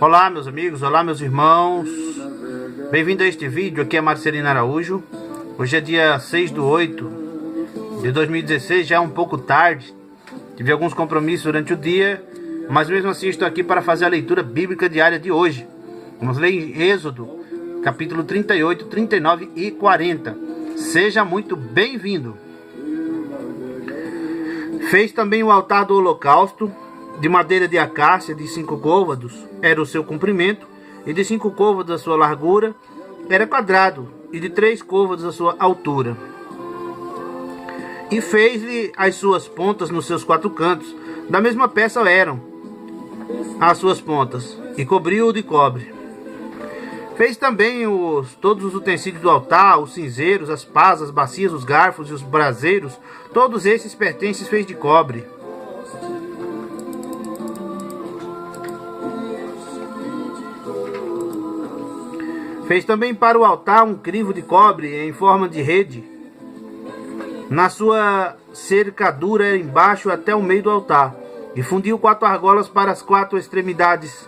Olá meus amigos, olá meus irmãos, bem-vindo a este vídeo. Aqui é Marcelino Araújo. Hoje é dia 6/8 de 2016, já é um pouco tarde. Tive alguns compromissos durante o dia, mas mesmo assim estou aqui para fazer a leitura bíblica diária de hoje. Vamos ler em Êxodo, capítulo 38, 39 e 40. Seja muito bem-vindo. Fez também o altar do holocausto, de madeira de acácia, de 5 côvados era o seu comprimento, e de 5 côvados a sua largura, era quadrado, e de 3 côvados a sua altura. E fez-lhe as suas pontas nos seus 4 cantos, da mesma peça eram as suas pontas, e cobriu-o de cobre. Fez também todos os utensílios do altar, os cinzeiros, as pás, as bacias, os garfos e os braseiros, todos esses pertences fez de cobre. Fez também para o altar um crivo de cobre em forma de rede. Na sua cercadura embaixo até o meio do altar. E fundiu 4 argolas para as 4 extremidades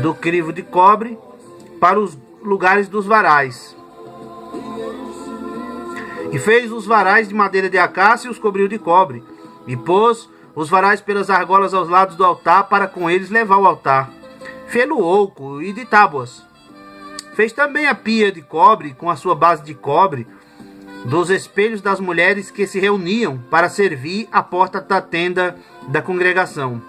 do crivo de cobre, para os lugares dos varais. E fez os varais de madeira de acácia e os cobriu de cobre. E pôs os varais pelas argolas aos lados do altar, para com eles levar o altar. Fê-lo oco e de tábuas. Fez também a pia de cobre, com a sua base de cobre, dos espelhos das mulheres que se reuniam para servir à porta da tenda da congregação.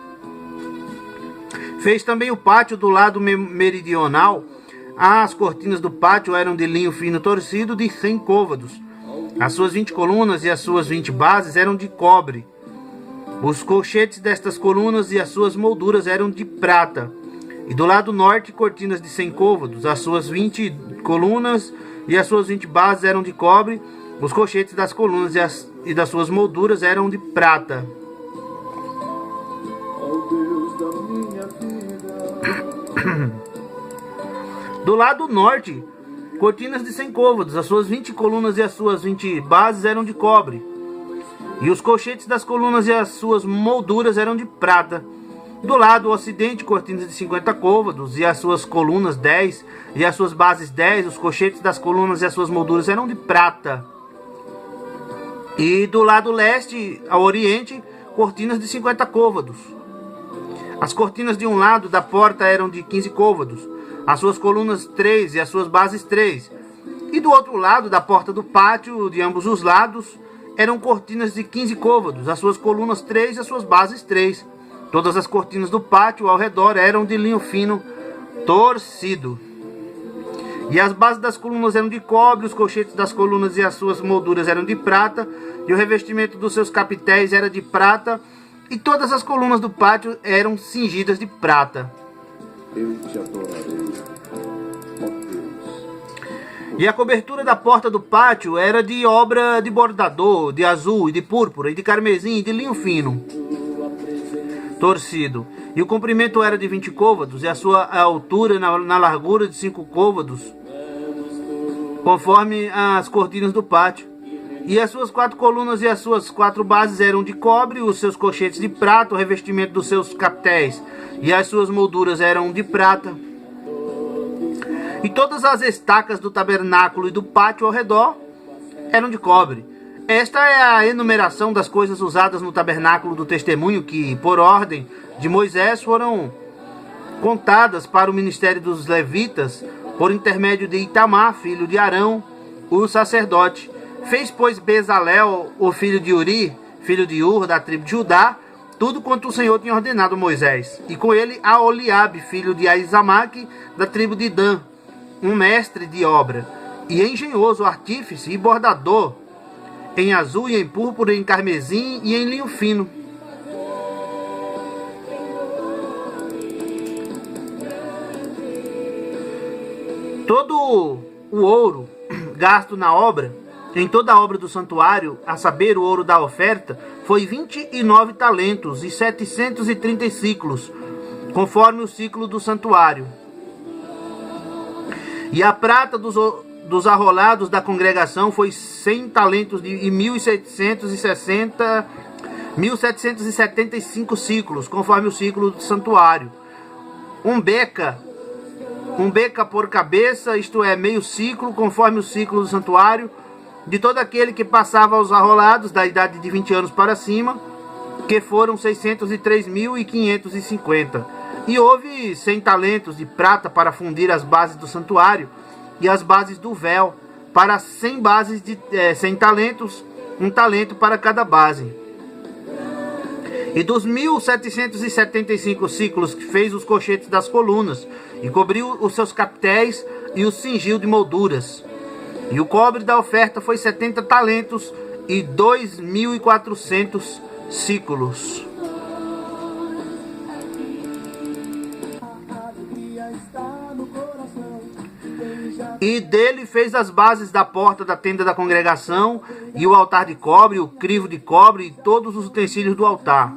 Fez também o pátio do lado meridional. As cortinas do pátio eram de linho fino torcido de 100 côvados. As suas 20 colunas e as suas 20 bases eram de cobre. Os colchetes destas colunas e as suas molduras eram de prata. E do lado norte, cortinas de 100 côvados. As suas 20 colunas e as suas 20 bases eram de cobre. Os colchetes das colunas e das suas molduras eram de prata. Do lado norte, cortinas de 100 côvados. As suas 20 colunas e as suas 20 bases eram de cobre. E os colchetes das colunas e as suas molduras eram de prata. Do lado ocidente, cortinas de 50 côvados, e as suas colunas 10, e as suas bases 10, os colchetes das colunas e as suas molduras eram de prata. E do lado leste, ao oriente, cortinas de 50 côvados. As cortinas de um lado da porta eram de 15 côvados, as suas colunas 3 e as suas bases 3. E do outro lado da porta do pátio, de ambos os lados, eram cortinas de 15 côvados, as suas colunas 3 e as suas bases 3. Todas as cortinas do pátio ao redor eram de linho fino torcido. E as bases das colunas eram de cobre, os colchetes das colunas e as suas molduras eram de prata, e o revestimento dos seus capitéis era de prata, e todas as colunas do pátio eram cingidas de prata. Eu te adorarei, ó Deus. E a cobertura da porta do pátio era de obra de bordador, de azul e de púrpura, e de carmesim e de linho fino torcido. E o comprimento era de 20 côvados, e a sua altura na largura de 5 côvados, conforme as cortinas do pátio. E as suas 4 colunas e as suas 4 bases eram de cobre, os seus colchetes de prata, o revestimento dos seus capitéis e as suas molduras eram de prata. E todas as estacas do tabernáculo e do pátio ao redor eram de cobre. Esta é a enumeração das coisas usadas no tabernáculo do testemunho, que, por ordem de Moisés, foram contadas para o ministério dos levitas, por intermédio de Itamar, filho de Arão, o sacerdote. Fez, pois, Bezalel, o filho de Uri, filho de Ur, da tribo de Judá, tudo quanto o Senhor tinha ordenado a Moisés. E com ele Aholiabe, filho de Aizamaque, da tribo de Dan, um mestre de obra, e engenhoso artífice e bordador, em azul e em púrpura, em carmesim e em linho fino. Todo o ouro gasto na obra, em toda a obra do santuário, a saber, o ouro da oferta, foi 29 talentos e 730 ciclos, conforme o ciclo do santuário. E a prata dos arrolados da congregação foi 100 talentos e 1775 ciclos, conforme o ciclo do santuário. um beca por cabeça, isto é, meio ciclo, conforme o ciclo do santuário, de todo aquele que passava aos arrolados, da idade de 20 anos para cima, que foram 603.550. E houve 100 talentos de prata para fundir as bases do santuário e as bases do véu, para 100 bases de 100 talentos, um talento para cada base. E dos 1.775 ciclos que fez os cochetes das colunas, e cobriu os seus captéis e os cingiu de molduras. E o cobre da oferta foi 70 talentos e 2.400 ciclos. E dele fez as bases da porta da tenda da congregação, e o altar de cobre, o crivo de cobre, e todos os utensílios do altar.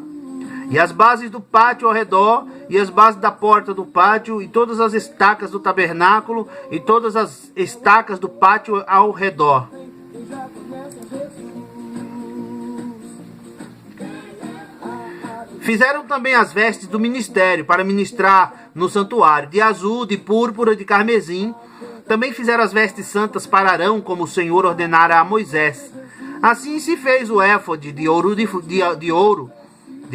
E as bases do pátio ao redor, e as bases da porta do pátio, e todas as estacas do tabernáculo, e todas as estacas do pátio ao redor. Fizeram também as vestes do ministério, para ministrar no santuário, de azul, de púrpura, de carmesim. Também fizeram as vestes santas para Arão, como o Senhor ordenara a Moisés. Assim se fez o éfode de ouro, de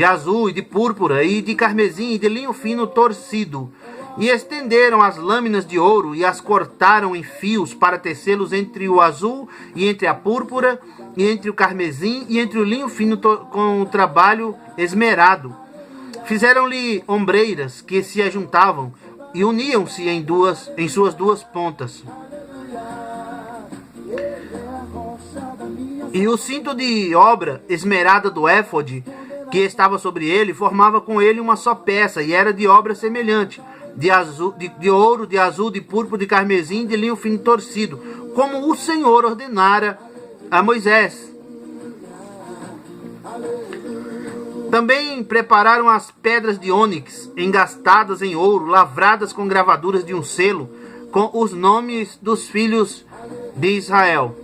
azul e de púrpura, e de carmesim e de linho fino torcido. E estenderam as lâminas de ouro e as cortaram em fios para tecê-los entre o azul e entre a púrpura, e entre o carmesim e entre o linho fino com o trabalho esmerado. Fizeram-lhe ombreiras que se ajuntavam e uniam-se em suas duas pontas. E o cinto de obra esmerada do éfode que estava sobre ele formava com ele uma só peça, e era de obra semelhante, de ouro, de azul, de púrpura, de carmesim, de linho fino torcido, como o Senhor ordenara a Moisés. Também prepararam as pedras de ônix, engastadas em ouro, lavradas com gravaduras de um selo, com os nomes dos filhos de Israel.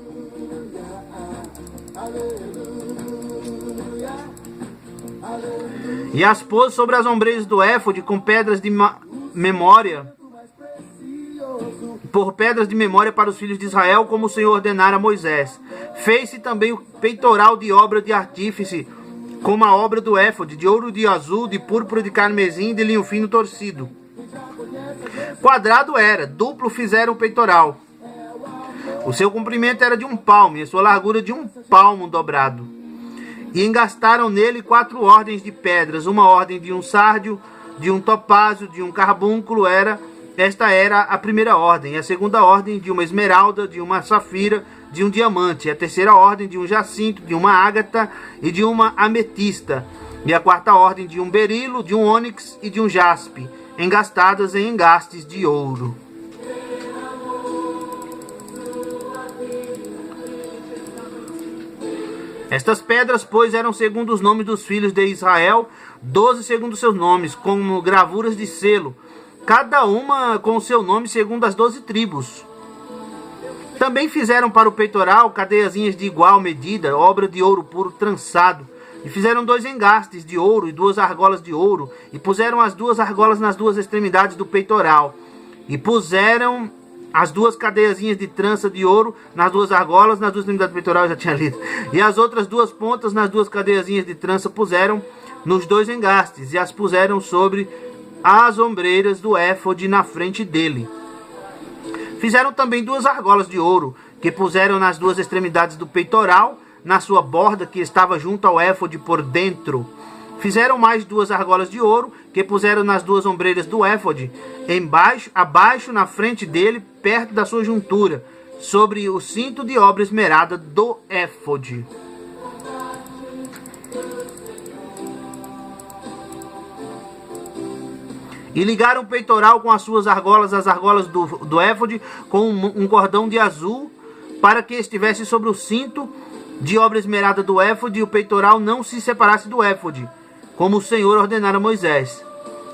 E as pôs sobre as ombreiras do éfode com pedras de memória, por pedras de memória para os filhos de Israel, como o Senhor ordenara a Moisés. Fez-se também o peitoral de obra de artífice, como a obra do éfode, de ouro, de azul, de púrpura, de carmesim, de linho fino torcido. Quadrado era, duplo fizeram o peitoral. O seu comprimento era de 1 palmo, e a sua largura de 1 palmo dobrado. E engastaram nele 4 ordens de pedras, uma ordem de um sárdio, de um topázio, de um carbúnculo. Esta era a primeira ordem, e a segunda ordem de uma esmeralda, de uma safira, de um diamante, e a terceira ordem de um jacinto, de uma ágata e de uma ametista, e a quarta ordem de um berilo, de um ônix e de um jaspe, engastadas em engastes de ouro. Estas pedras, pois, eram segundo os nomes dos filhos de Israel, 12 segundo seus nomes, com gravuras de selo, cada uma com o seu nome segundo as 12 tribos. Também fizeram para o peitoral cadeiazinhas de igual medida, obra de ouro puro trançado. E fizeram 2 engastes de ouro e 2 argolas de ouro, e puseram as 2 argolas nas 2 extremidades do peitoral. E puseram as 2 cadeiazinhas de trança de ouro nas 2 argolas, nas 2 extremidades do peitoral, eu já tinha lido. E as outras 2 pontas nas 2 cadeiazinhas de trança puseram nos 2 engastes, e as puseram sobre as ombreiras do éfode na frente dele. Fizeram também 2 argolas de ouro, que puseram nas 2 extremidades do peitoral, na sua borda que estava junto ao éfode por dentro. Fizeram mais 2 argolas de ouro, que puseram nas 2 ombreiras do éfode, abaixo na frente dele, perto da sua juntura, sobre o cinto de obra esmerada do éfode. E ligaram o peitoral com as suas argolas, as argolas do éfode, com um cordão de azul, para que estivesse sobre o cinto de obra esmerada do éfode, e o peitoral não se separasse do éfode, como o Senhor ordenara a Moisés.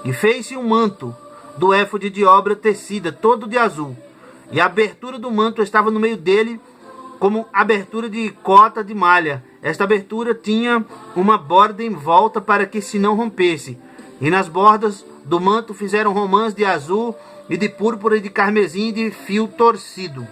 E fez-se um manto do éfode de obra tecida, todo de azul. E a abertura do manto estava no meio dele, como abertura de cota de malha. Esta abertura tinha uma borda em volta para que se não rompesse. E nas bordas do manto fizeram romãs de azul e de púrpura e de carmesim e de fio torcido.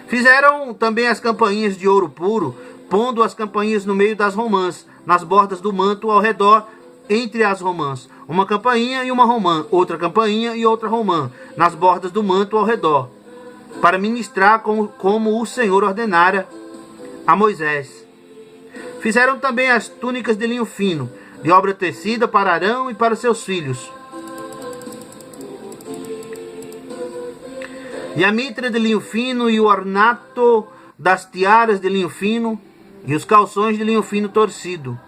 Fizeram também as campainhas de ouro puro, pondo as campainhas no meio das romãs, nas bordas do manto ao redor, entre as romãs. Uma campainha e uma romã, outra campainha e outra romã, nas bordas do manto ao redor, para ministrar como o Senhor ordenara a Moisés. Fizeram também as túnicas de linho fino, de obra tecida para Arão e para seus filhos. E a mitra de linho fino e o ornato das tiaras de linho fino e os calções de linho fino torcido.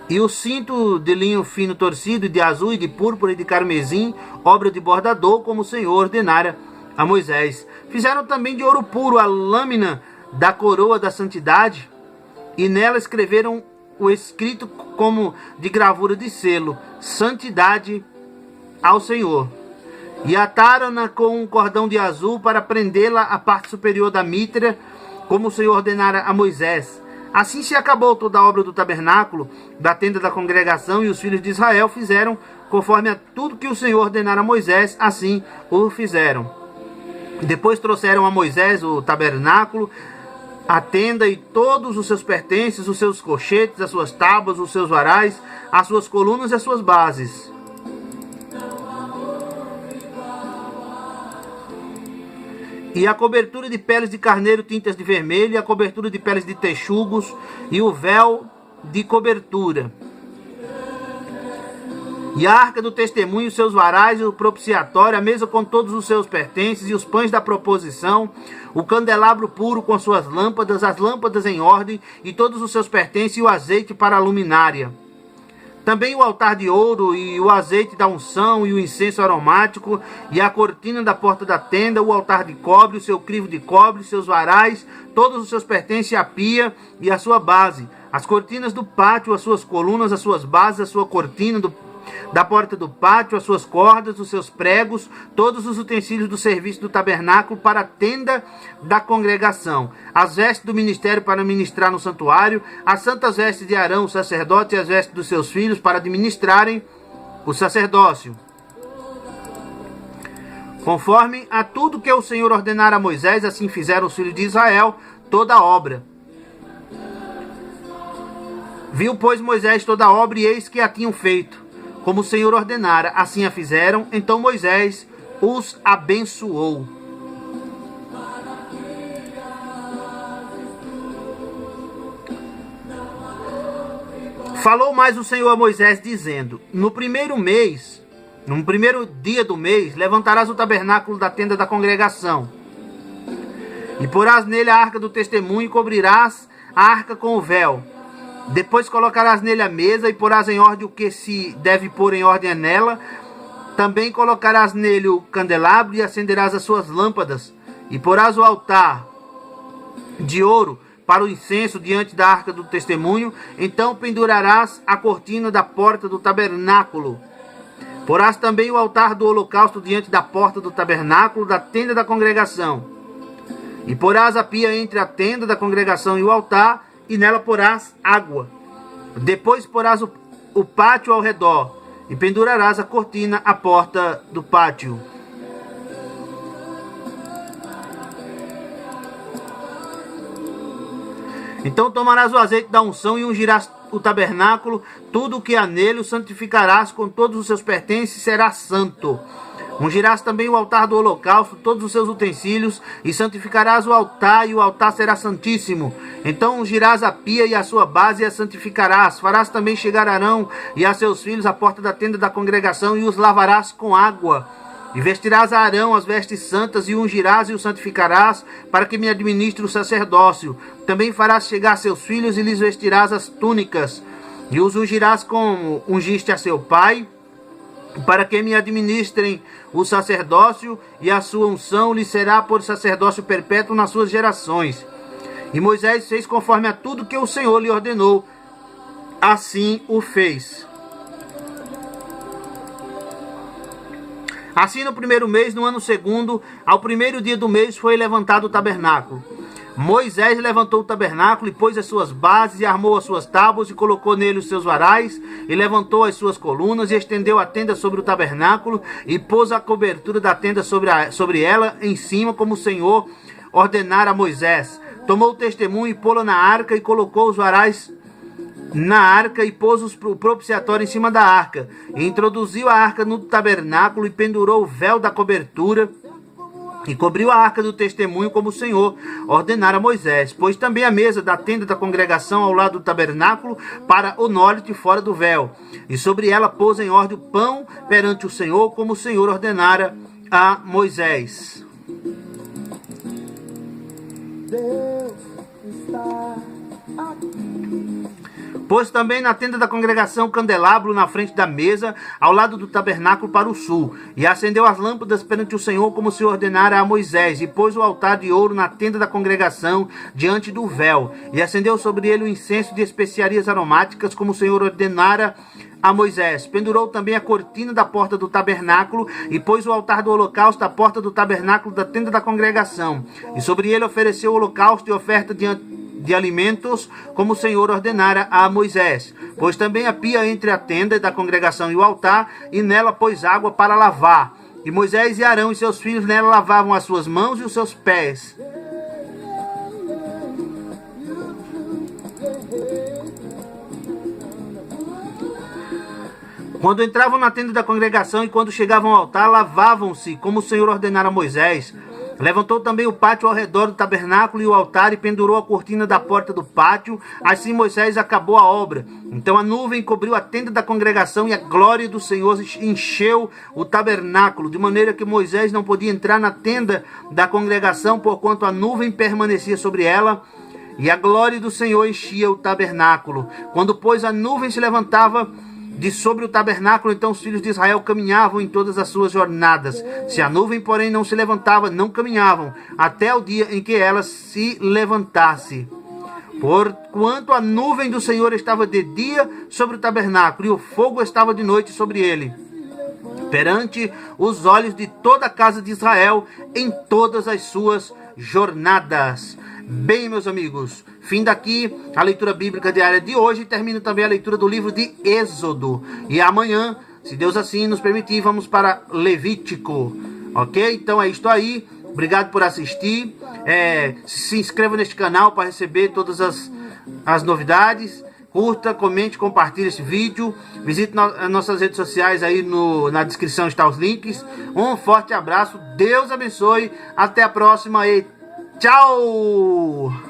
E o cinto de linho fino torcido, de azul e de púrpura e de carmesim, obra de bordador, como o Senhor ordenara a Moisés. Fizeram também de ouro puro a lâmina da coroa da santidade, e nela escreveram o escrito como de gravura de selo, santidade ao Senhor. E ataram-na com um cordão de azul para prendê-la à parte superior da mitra, como o Senhor ordenara a Moisés. Assim se acabou toda a obra do tabernáculo, da tenda da congregação, e os filhos de Israel fizeram conforme a tudo que o Senhor ordenara a Moisés, assim o fizeram. Depois trouxeram a Moisés o tabernáculo, a tenda e todos os seus pertences, os seus cochetes, as suas tábuas, os seus varais, as suas colunas e as suas bases. E a cobertura de peles de carneiro tintas de vermelho, e a cobertura de peles de texugos, e o véu de cobertura. E a arca do testemunho, seus varais, e o propiciatório, a mesa com todos os seus pertences, e os pães da proposição, o candelabro puro com suas lâmpadas, as lâmpadas em ordem, e todos os seus pertences, e o azeite para a luminária. Também o altar de ouro, e o azeite da unção, e o incenso aromático, e a cortina da porta da tenda, o altar de cobre, o seu crivo de cobre, seus varais, todos os seus pertences, a pia e a sua base, as cortinas do pátio, as suas colunas, as suas bases, a sua cortina da porta do pátio, as suas cordas, os seus pregos, todos os utensílios do serviço do tabernáculo para a tenda da congregação, as vestes do ministério para ministrar no santuário, as santas vestes de Arão, o sacerdote, e as vestes dos seus filhos para administrarem o sacerdócio, conforme a tudo que o Senhor ordenara a Moisés. Assim fizeram os filhos de Israel toda a obra. Viu, pois, Moisés toda a obra, e eis que a tinham feito como o Senhor ordenara, assim a fizeram. Então Moisés os abençoou. Falou mais o Senhor a Moisés, dizendo: no primeiro dia do mês, levantarás o tabernáculo da tenda da congregação, e porás nele a arca do testemunho, e cobrirás a arca com o véu. Depois colocarás nele a mesa, e porás em ordem o que se deve pôr em ordem nela. Também colocarás nele o candelabro, e acenderás as suas lâmpadas. E porás o altar de ouro para o incenso diante da arca do testemunho. Então pendurarás a cortina da porta do tabernáculo. Porás também o altar do holocausto diante da porta do tabernáculo, da tenda da congregação. E porás a pia entre a tenda da congregação e o altar, e nela porás água. Depois porás o pátio ao redor, e pendurarás a cortina à porta do pátio. Então tomarás o azeite da unção, e ungirás o tabernáculo, tudo o que há nele o santificarás com todos os seus pertences, será santo. Ungirás também o altar do holocausto, todos os seus utensílios, e santificarás o altar, e o altar será santíssimo. Então ungirás a pia e a sua base, e a santificarás. Farás também chegar Arão e a seus filhos à porta da tenda da congregação, e os lavarás com água. E vestirás a Arão as vestes santas, e o ungirás e o santificarás, para que me administre o sacerdócio. Também farás chegar seus filhos, e lhes vestirás as túnicas, e os ungirás como ungiste a seu pai, para que me administrem o sacerdócio, e a sua unção lhe será por sacerdócio perpétuo nas suas gerações. E Moisés fez conforme a tudo que o Senhor lhe ordenou, assim o fez. Assim, no primeiro mês, no ano segundo, ao primeiro dia do mês, foi levantado o tabernáculo. Moisés levantou o tabernáculo e pôs as suas bases e armou as suas tábuas e colocou nele os seus varais e levantou as suas colunas e estendeu a tenda sobre o tabernáculo e pôs a cobertura da tenda sobre ela em cima, como o Senhor ordenara a Moisés. Tomou o testemunho e pô-lo na arca e colocou os varais na arca e pôs o propiciatório em cima da arca e introduziu a arca no tabernáculo e pendurou o véu da cobertura e cobriu a arca do testemunho, como o Senhor ordenara a Moisés. Pôs também a mesa da tenda da congregação ao lado do tabernáculo para o norte, fora do véu. E sobre ela pôs em ordem o pão perante o Senhor, como o Senhor ordenara a Moisés. Deus está aqui. Pôs também na tenda da congregação o candelabro na frente da mesa, ao lado do tabernáculo para o sul, e acendeu as lâmpadas perante o Senhor, como se ordenara a Moisés, e pôs o altar de ouro na tenda da congregação, diante do véu, e acendeu sobre ele o incenso de especiarias aromáticas, como o Senhor ordenara a Moisés. Pendurou também a cortina da porta do tabernáculo, e pôs o altar do holocausto à porta do tabernáculo da tenda da congregação, e sobre ele ofereceu o holocausto e oferta de alimentos, como o Senhor ordenara a Moisés. Pôs também a pia entre a tenda da congregação e o altar, e nela pôs água para lavar. E Moisés e Arão e seus filhos nela lavavam as suas mãos e os seus pés. Quando entravam na tenda da congregação e quando chegavam ao altar, lavavam-se, como o Senhor ordenara a Moisés. Levantou também o pátio ao redor do tabernáculo e o altar e pendurou a cortina da porta do pátio. Assim Moisés acabou a obra. Então a nuvem cobriu a tenda da congregação e a glória do Senhor encheu o tabernáculo, de maneira que Moisés não podia entrar na tenda da congregação, porquanto a nuvem permanecia sobre ela e a glória do Senhor enchia o tabernáculo. Quando, pois, a nuvem se levantava de sobre o tabernáculo, então os filhos de Israel caminhavam em todas as suas jornadas. Se a nuvem, porém, não se levantava, não caminhavam, até o dia em que ela se levantasse. Porquanto a nuvem do Senhor estava de dia sobre o tabernáculo, e o fogo estava de noite sobre ele, perante os olhos de toda a casa de Israel, em todas as suas jornadas. Bem, meus amigos, fim daqui a leitura bíblica diária de hoje, e termino também a leitura do livro de Êxodo. E amanhã, se Deus assim nos permitir, vamos para Levítico. Ok? Então é isto aí. Obrigado por assistir. Se inscreva neste canal para receber todas as novidades. Curta, comente, compartilhe esse vídeo. Visite nossas redes sociais aí na descrição, está os links. Um forte abraço. Deus abençoe. Até a próxima e tchau!